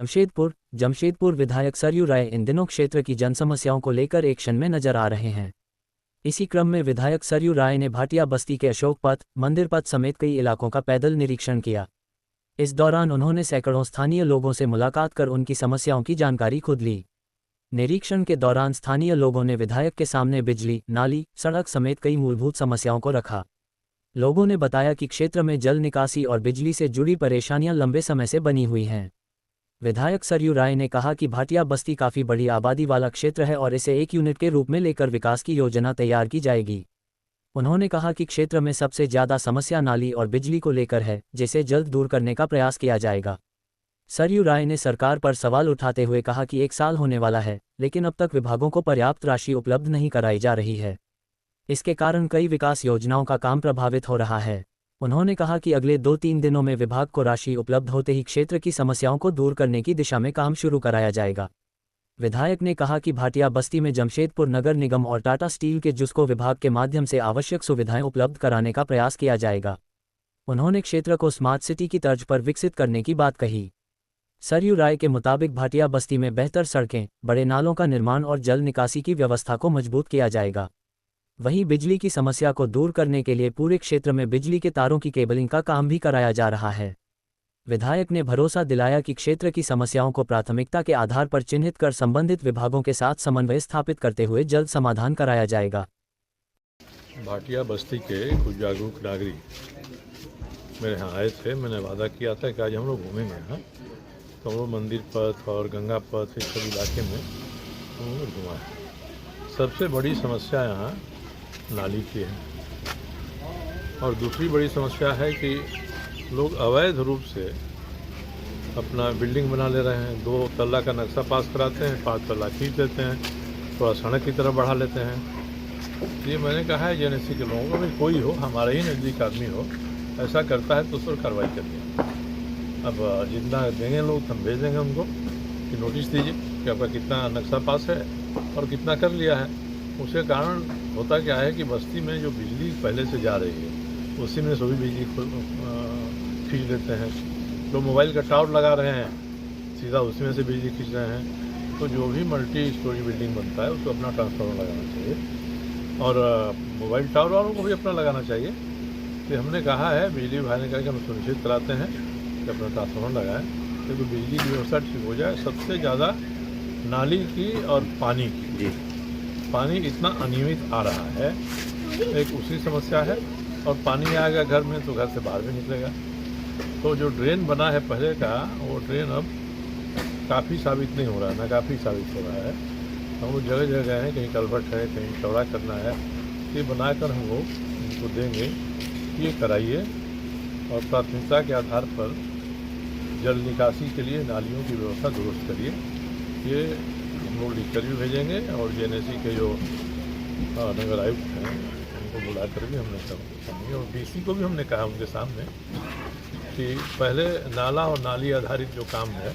जमशेदपुर विधायक सरयू राय इन दिनों क्षेत्र की जनसमस्याओं को लेकर एक्शन में नजर आ रहे हैं। इसी क्रम में विधायक सरयू राय ने भाटिया बस्ती के अशोक पथ, मंदिर पथ समेत कई इलाकों का पैदल निरीक्षण किया। इस दौरान उन्होंने सैकड़ों स्थानीय लोगों से मुलाकात कर उनकी समस्याओं की जानकारी खुद ली। निरीक्षण के दौरान स्थानीय लोगों ने विधायक के सामने बिजली, नाली, सड़क समेत कई मूलभूत समस्याओं को रखा। लोगों ने बताया कि क्षेत्र में जल निकासी और बिजली से जुड़ी परेशानियां लंबे समय से बनी हुई हैं। विधायक सरयू राय ने कहा कि भाटिया बस्ती काफ़ी बड़ी आबादी वाला क्षेत्र है और इसे एक यूनिट के रूप में लेकर विकास की योजना तैयार की जाएगी। उन्होंने कहा कि क्षेत्र में सबसे ज़्यादा समस्या नाली और बिजली को लेकर है, जिसे जल्द दूर करने का प्रयास किया जाएगा। सरयू राय ने सरकार पर सवाल उठाते हुए कहा कि 1 साल होने वाला है, लेकिन अब तक विभागों को पर्याप्त राशि उपलब्ध नहीं कराई जा रही है। इसके कारण कई विकास योजनाओं का काम प्रभावित हो रहा है। उन्होंने कहा कि अगले 2-3 दिनों में विभाग को राशि उपलब्ध होते ही क्षेत्र की समस्याओं को दूर करने की दिशा में काम शुरू कराया जाएगा। विधायक ने कहा कि भाटिया बस्ती में जमशेदपुर नगर निगम और टाटा स्टील के जुस्को विभाग के माध्यम से आवश्यक सुविधाएं उपलब्ध कराने का प्रयास किया जाएगा। उन्होंने क्षेत्र को स्मार्ट सिटी की तर्ज पर विकसित करने की बात कही। सरयू राय के मुताबिक भाटिया बस्ती में बेहतर सड़कें, बड़े नालों का निर्माण और जल निकासी की व्यवस्था को मजबूत किया जाएगा। वहीं बिजली की समस्या को दूर करने के लिए पूरे क्षेत्र में बिजली के तारों की केबलिंग का काम भी कराया जा रहा है। विधायक ने भरोसा दिलाया कि क्षेत्र की समस्याओं को प्राथमिकता के आधार पर चिन्हित कर संबंधित विभागों के साथ समन्वय स्थापित करते हुए जल्द समाधान कराया जाएगा। भाटिया बस्ती के कुछ जागरूक नागरिक मेरे यहाँ आए थे। मैंने वादा किया था कि आज हम लोग घूमेंगे यहाँ, तो हम लोग मंदिर पथ और गंगा पथ इस सब इलाके में हम लोग घुमा। सबसे बड़ी समस्या यहाँ नाली की है और दूसरी बड़ी समस्या है कि लोग अवैध रूप से अपना बिल्डिंग बना ले रहे हैं। 2 तल्ला का नक्शा पास कराते हैं, 5 तल्ला खींच देते हैं, थोड़ा सड़क की तरफ बढ़ा लेते हैं। ये मैंने कहा है जेएनएससी के लोगों को, भाई कोई हो, हमारा ही नज़दीक आदमी हो, ऐसा करता है तो उस पर कार्रवाई करिए। अब जितना देंगे लोग हम भेज देंगे उनको कि नोटिस दीजिए कि आपका कितना नक्शा पास है और कितना कर लिया है। उसके कारण होता क्या है कि बस्ती में जो बिजली पहले से जा रही है उसी में सभी बिजली खींच लेते हैं। जो मोबाइल का टावर लगा रहे हैं सीधा उसी में से बिजली खींच रहे हैं। तो जो भी मल्टी स्टोरी बिल्डिंग बनता है उसको अपना ट्रांसफार्मर लगाना चाहिए और मोबाइल टावर वालों को भी अपना लगाना चाहिए। तो हमने कहा है, बिजली विभाग ने कहा कि हम सुनिश्चित कराते हैं कि अपना ट्रांसफार्मर लगाएं, क्योंकि बिजली की व्यवस्था ठीक हो जाए। सबसे ज़्यादा नाली की और पानी की, पानी इतना अनियमित आ रहा है, एक उसी समस्या है। और पानी आएगा घर में तो घर से बाहर भी निकलेगा। तो जो ड्रेन बना है पहले का, वो ड्रेन अब काफ़ी साबित नहीं हो रहा है, ना काफ़ी साबित हो रहा है। हम लोग जगह जगह गए हैं, कहीं कल्वर्ट है, कहीं चौड़ा करना है, ये बनाकर हम लोग उनको देंगे, ये कराइए और प्राथमिकता के आधार पर जल निकासी के लिए नालियों की व्यवस्था दुरुस्त करिए। ये हम लोग लिख कर भी भेजेंगे और जेएनएससी के जो नगर आयुक्त हैं उनको बुला कर भी हमने करेंगे और डीसी को भी हमने कहा उनके सामने कि पहले नाला और नाली आधारित जो काम है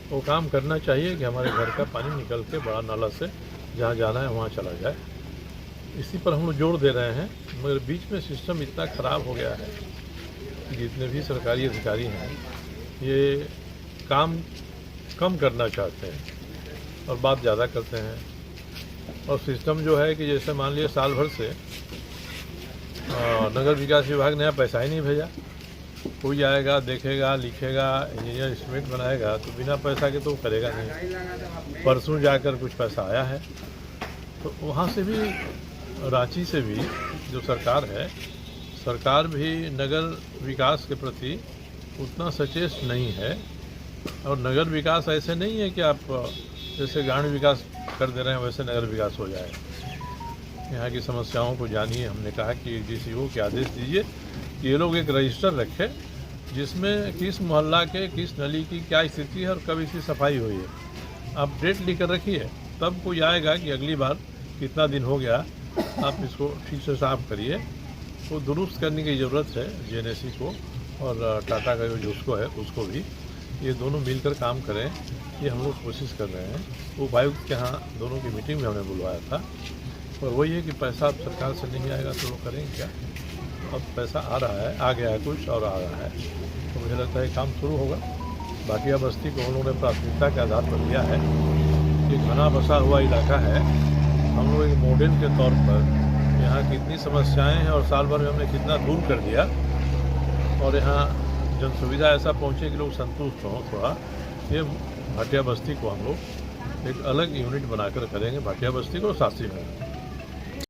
वो काम करना चाहिए कि हमारे घर का पानी निकल के बड़ा नाला से जहाँ जाना है वहाँ चला जाए। इसी पर हम लोग जोर दे रहे हैं, मगर बीच में सिस्टम इतना ख़राब हो गया है कि जितने भी सरकारी अधिकारी हैं ये काम कम करना चाहते हैं और बात ज़्यादा करते हैं। और सिस्टम जो है कि जैसे मान लिया साल भर से नगर विकास विभाग ने पैसा ही नहीं भेजा। कोई आएगा, देखेगा, लिखेगा, इंजीनियर एस्टिमेट बनाएगा, तो बिना पैसा के तो करेगा नहीं। परसों जाकर कुछ पैसा आया है, तो वहाँ से भी, रांची से भी जो सरकार है, सरकार भी नगर विकास के प्रति उतना सचेत नहीं है। और नगर विकास ऐसे नहीं है कि आप जैसे ग्रामीण विकास कर दे रहे हैं वैसे नगर विकास हो जाए। यहाँ की समस्याओं को जानिए। हमने कहा कि डीसीओ के आदेश दीजिए कि ये लोग एक रजिस्टर रखें जिसमें किस मोहल्ला के किस नली की क्या स्थिति है और कब इसकी सफाई हुई है। आप डेट लिख कर रखिए, तब कोई आएगा कि अगली बार कितना दिन हो गया, आप इसको ठीक से साफ करिए। तो दुरुस्त करने की ज़रूरत है जेएनएससी को और टाटा का जो उसको है उसको भी, ये दोनों मिलकर काम करें, ये हम लोग कोशिश कर रहे हैं। उपायुक्त के यहाँ दोनों की मीटिंग में हमने बुलवाया था और वही है कि पैसा अब सरकार से नहीं आएगा तो लोग करेंगे क्या। अब पैसा आ रहा है, आ गया है कुछ और आ रहा है, तो मुझे लगता है काम शुरू होगा भाटिया बस्ती को हम लोगों ने प्राथमिकता के आधार पर लिया है। ये घना बसा हुआ इलाका है। हम लोग एक मॉडल के तौर पर यहाँ कितनी समस्याएं हैं और साल भर में हमने कितना दूर कर दिया, और यहाँ जन सुविधा ऐसा पहुँचे कि लोग संतुष्ट हों थोड़ा। ये भाटिया बस्ती को हम लोग एक अलग यूनिट बनाकर करेंगे, भाटिया बस्ती को शास्त्री में।